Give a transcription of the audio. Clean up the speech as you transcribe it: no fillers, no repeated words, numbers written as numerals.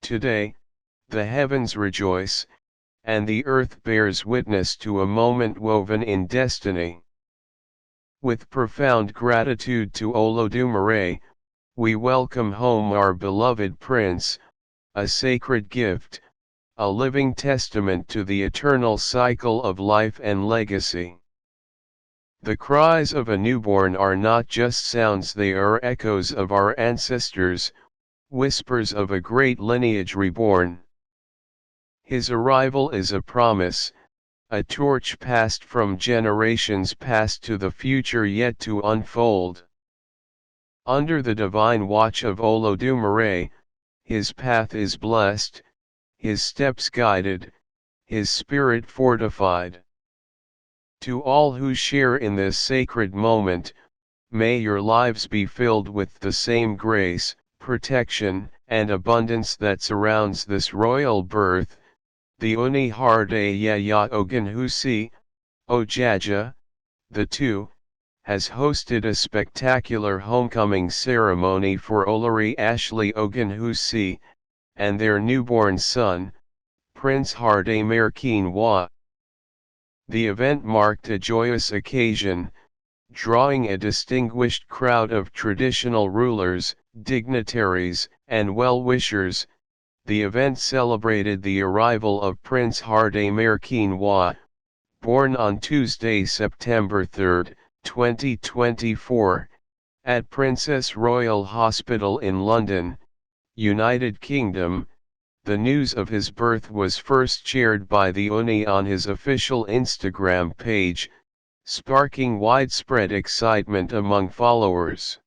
Today, the heavens rejoice, and the earth bears witness to a moment woven in destiny. With profound gratitude to Olodumare, we welcome home our beloved Prince, a sacred gift, a living testament to the eternal cycle of life and legacy. The cries of a newborn are not just sounds, they are echoes of our ancestors, whispers of a great lineage reborn. His arrival is a promise, a torch passed from generations past to the future yet to unfold. Under the divine watch of Olodumare, his path is blessed, his steps guided, his spirit fortified. To all who share in this sacred moment, may your lives be filled with the same grace, protection, and abundance that surrounds this royal birth. The Ooni of Adeyeye Ogunwusi, Ojaja, the two, has hosted a spectacular homecoming ceremony for Olori Ashley Ogunwusi, and their newborn son, Prince Ademakinwa. The event marked a joyous occasion, drawing a distinguished crowd of traditional rulers, dignitaries, and well-wishers. The event celebrated the arrival of Prince Ademakinwa, born on Tuesday, September 3, 2024, at Princess Royal Hospital in London, United Kingdom. The news of his birth was first shared by the Ooni on his official Instagram page, sparking widespread excitement among followers.